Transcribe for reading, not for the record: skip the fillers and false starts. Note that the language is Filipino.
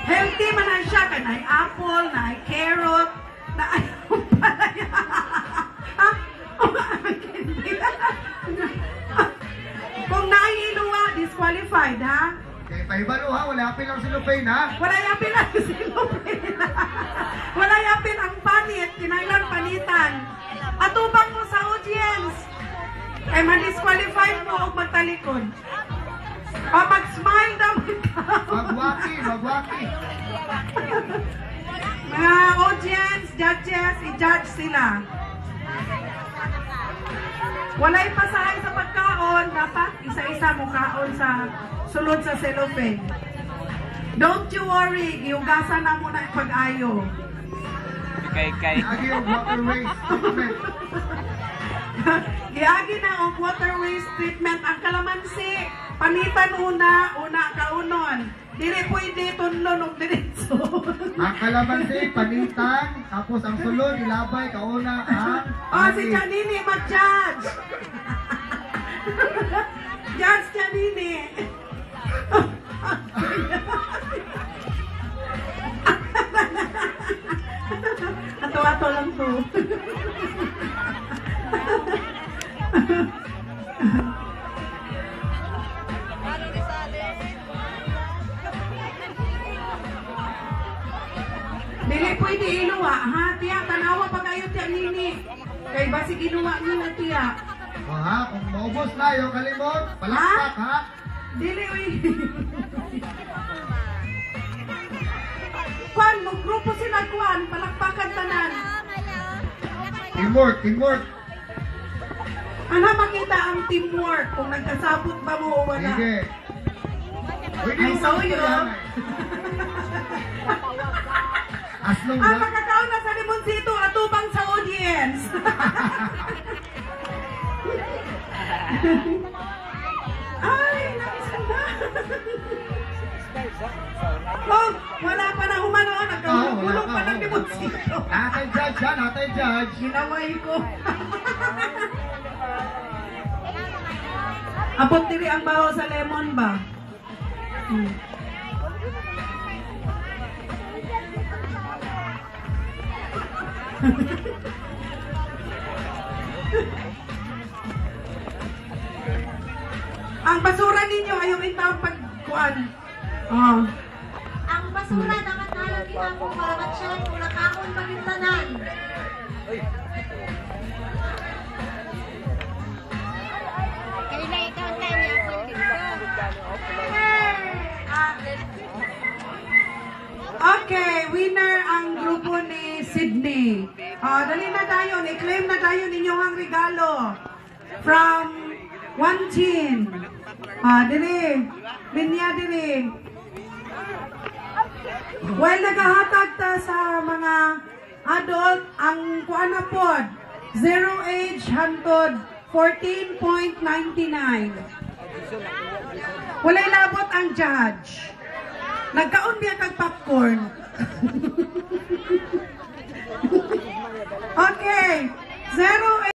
Healthy man na siya. Kanay apple, na carrot, na ano pala yan. Kung naiinuwa, disqualified, ha? Okay, pahibalo ha, wala apil lang si Lupain ha? Wala yapin ang si Lupain. Wala yapin ang panit, kinailang panitan. Atubang mo sa audience. Ay ma-disqualified mo o magtalikod. O mag-smile daw ikaw. Magwaki, magwaki. Mga audience, judges, i-judge sila. Walay pasahay sa pagkaon, dapat isa-isa mo kaon sa sulod sa cellophane. Don't you worry, iugasan na muna ang pag-ayo. Kay. Lagi yung water waste treatment. Giagi na ang water waste treatment. Ang kalamansi, panitan una kaunon. Dili pwede tunlon og diretso. Ang kalamansi, panitan, tapos ang sulod, ilabay, kauna, ang... Oh, si Janine, mag-judge. Judge Janine. Ato-ato lang to. Dili pwede iluwa, ha? Tiya, tanawa pa kayo, tiya, nini. Kay basi ginuwa niyo, tiya. O ha, kung maubos na yung kalimot, palakpak ha? Dili, uy. Kwan, mag-grupo sila, Kwan. Palakpakan tanan. Teamwork, teamwork. Ano makita ang teamwork kung nagkasabot ba mo o wala? Sige. Pwede Ay, mo so ba yun. Aslong Ang ba? magkakaon na sa Limoncito, atubang sa audience. Ay, nakisanda. Oh, wala pa na humanoon. Nagkahulog pa ng Limoncito. Natay judge ha, natay judge. Ginaway ko. Abot diri ang baho sa lemon ba? Ang basura ninyo ayaw itang pagkuan. Oh. Ang basura dapat nalang ginamong para mag-check kung nakahon pagintanan. Kanina ikaw ang time niya po dito. Okay, winner ang grupo ni Sydney. Dali na dayon, i-claim na dayon ninyo ang regalo from One Chin. Dili, linya dili. While nagahatag ta sa mga adult, ang kuan na pod, 0 age hantod 14.99. Walay labot ang judge. Nagkaon biya kag popcorn. Okay, 0